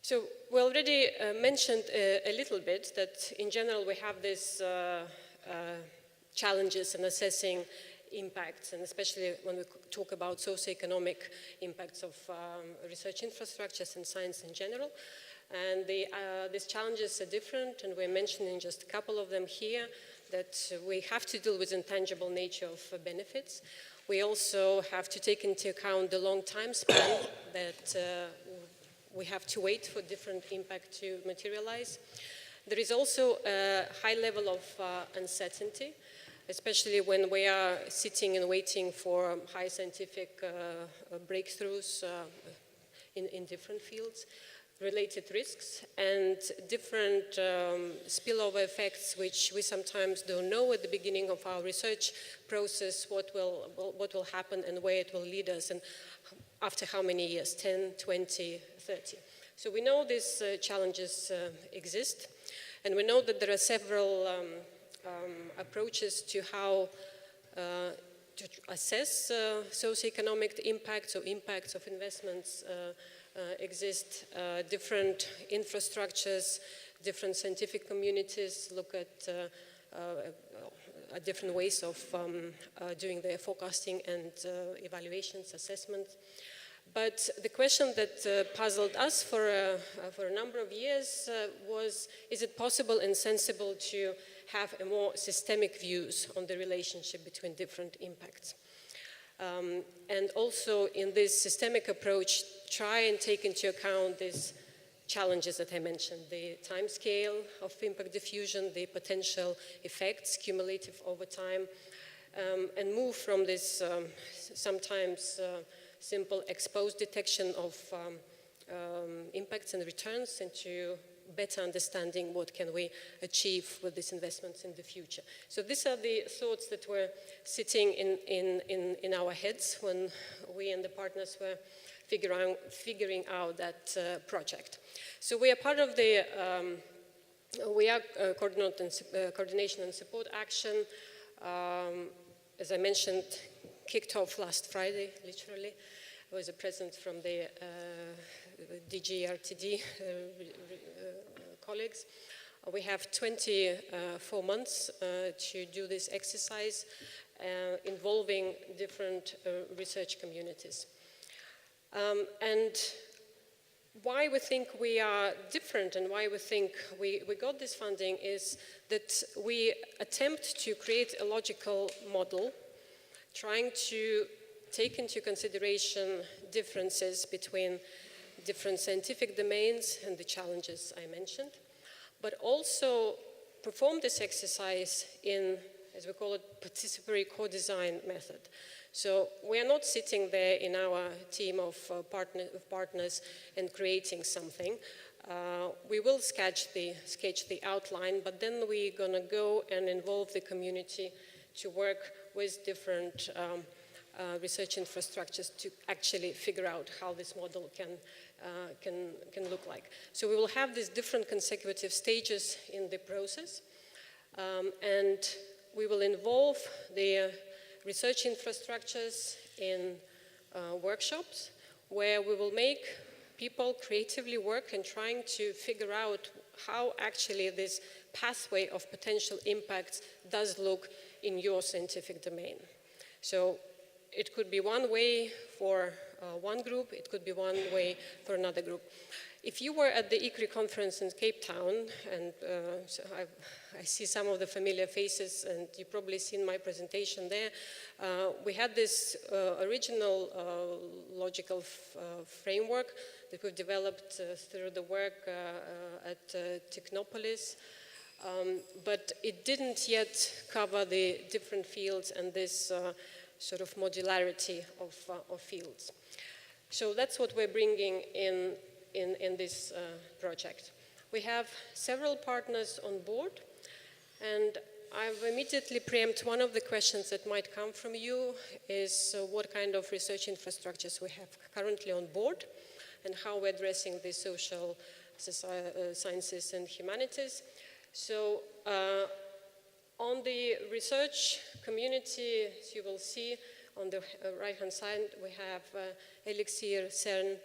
So we already mentioned a little bit that in general we have these challenges in assessing impacts, and especially when we talk about socioeconomic impacts of research infrastructures and science in general. And these challenges are different, and we're mentioning just a couple of them here, that we have to deal with intangible nature of benefits. We also have to take into account the long time span that we have to wait for different impact to materialize. There is also a high level of uncertainty, especially when we are sitting and waiting for high scientific breakthroughs in different fields, related risks, and different spillover effects, which we sometimes don't know at the beginning of our research process what will happen and where it will lead us, and after how many years, 10, 20, 30. So we know these challenges exist, and we know that there are several approaches to how to assess socioeconomic impacts or impacts of investments exist. Different infrastructures, different scientific communities look at different ways of doing their forecasting and evaluations, assessments. But the question that puzzled us for a number of years was, is it possible and sensible to have a more systemic views on the relationship between different impacts? And also in this systemic approach, try and take into account these challenges that I mentioned, the time scale of impact diffusion, the potential effects cumulative over time, and move from this sometimes simple exposed detection of impacts and returns into better understanding what can we achieve with these investments in the future. So these are the thoughts that were sitting in our heads when we and the partners were figuring out that project. So we are part of the, coordination and support action. As I mentioned, kicked off last Friday, literally. I was a present from the DG RTD colleagues. We have 24 months to do this exercise involving different research communities. And why we think we are different and why we think we got this funding is that we attempt to create a logical model trying to take into consideration differences between different scientific domains and the challenges I mentioned, but also perform this exercise in, as we call it, participatory co-design method. So we are not sitting there in our team of partners and creating something. We will sketch the outline, but then we're going to go and involve the community to work with different research infrastructures to actually figure out how this model can look like. So we will have these different consecutive stages in the process, and we will involve the research infrastructures in workshops where we will make people creatively work and trying to figure out how actually this pathway of potential impacts does look in your scientific domain. So it could be one way for one group, it could be one way for another group. If you were at the ICRI conference in Cape Town, and so I see some of the familiar faces, and you've probably seen my presentation there, we had this original logical framework that we've developed through the work at Technopolis. But it didn't yet cover the different fields and this sort of modularity of fields. So that's what we're bringing in this project. We have several partners on board, and I've immediately preempt one of the questions that might come from you is what kind of research infrastructures we have currently on board and how we're addressing the social sciences and humanities. So on the research community, as you will see on the right-hand side, we have Elixir, CERN,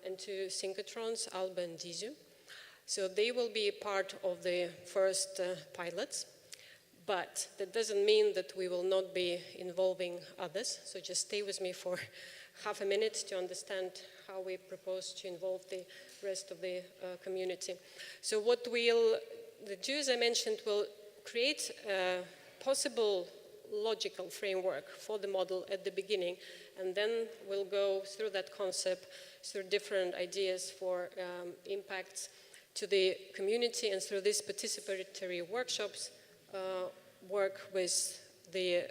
and two synchrotrons, Alba and Dizu. So they will be part of the first pilots, but that doesn't mean that we will not be involving others. So just stay with me for half a minute to understand how we propose to involve the rest of the community. So what we'll do, as I mentioned, will create a possible logical framework for the model at the beginning, and then we'll go through that concept, through different ideas for impacts to the community, and through these participatory workshops, work with the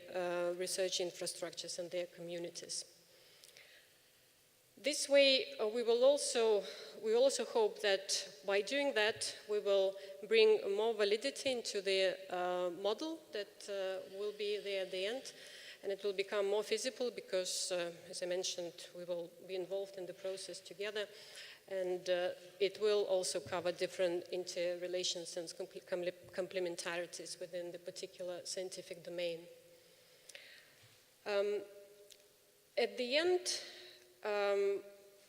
research infrastructures and their communities. This way, we also hope that by doing that, we will bring more validity into the model that will be there at the end, and it will become more feasible because, as I mentioned, we will be involved in the process together, and it will also cover different interrelations and complementarities within the particular scientific domain. At the end,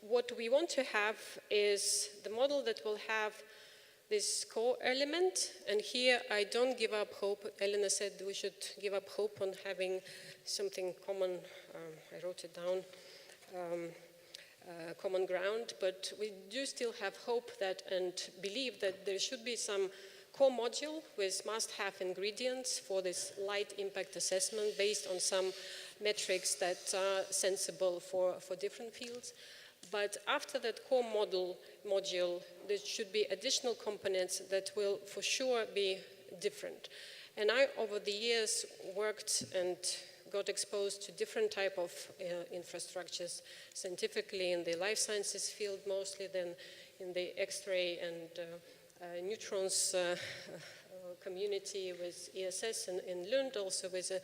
what we want to have is the model that will have this core element, and here I don't give up hope. Jelena said we should give up hope on having something common. I wrote it down, common ground, but we do still have hope that and believe that there should be some core module with must-have ingredients for this light impact assessment based on some metrics that are sensible for different fields. But after that core module, there should be additional components that will for sure be different. And I, over the years, worked and got exposed to different type of infrastructures, scientifically in the life sciences field mostly, then in the X-ray and neutrons community with ESS in Lund, also with a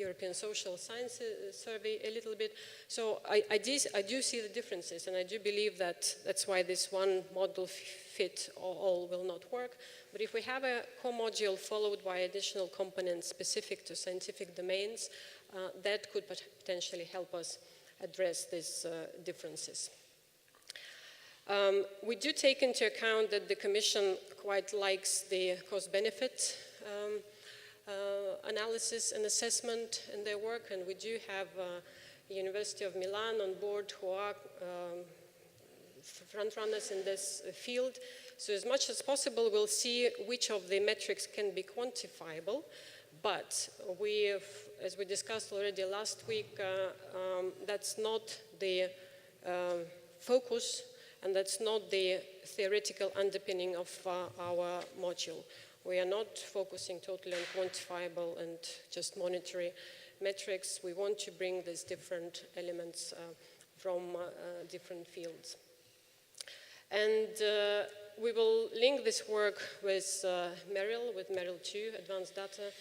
European Social Sciences Survey a little bit. So I do see the differences, and I do believe that that's why this one model fit all will not work. But if we have a core module followed by additional components specific to scientific domains, that could potentially help us address these differences. We do take into account that the Commission quite likes the cost-benefit analysis and assessment in their work, and we do have the University of Milan on board who are front-runners in this field. So as much as possible, we'll see which of the metrics can be quantifiable, but as we discussed already last week, that's not the focus, and that's not the theoretical underpinning of our module. We are not focusing totally on quantifiable and just monetary metrics. We want to bring these different elements from different fields. And we will link this work with Merrill 2, Advanced Data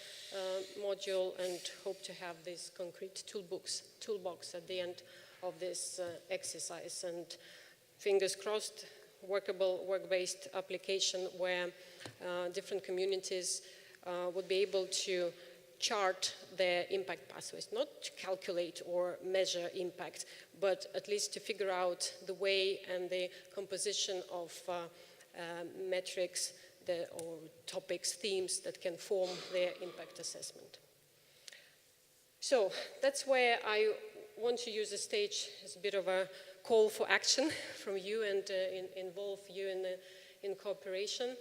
module, and hope to have this concrete toolbox at the end of this exercise. And fingers crossed, workable, work-based application where different communities would be able to chart their impact pathways, not to calculate or measure impact, but at least to figure out the way and the composition of metrics or topics, themes that can form their impact assessment. So that's where I want to use the stage as a bit of a call for action from you and involve you in cooperation.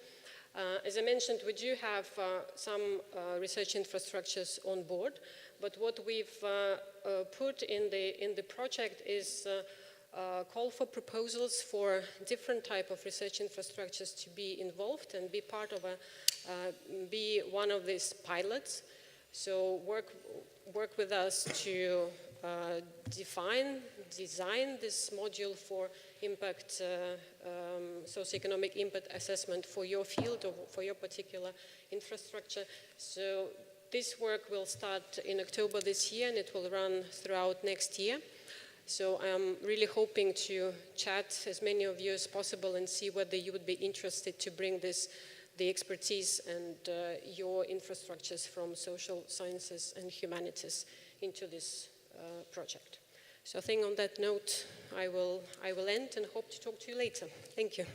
As I mentioned, we do have some research infrastructures on board, but what we've put in the project is a call for proposals for different type of research infrastructures to be involved and be part of be one of these pilots. So work with us to design this module for impact, socioeconomic impact assessment for your field or for your particular infrastructure. So this work will start in October this year, and it will run throughout next year. So I'm really hoping to chat as many of you as possible and see whether you would be interested to bring the expertise and your infrastructures from social sciences and humanities into this project. So I think on that note, I will end and hope to talk to you later. Thank you.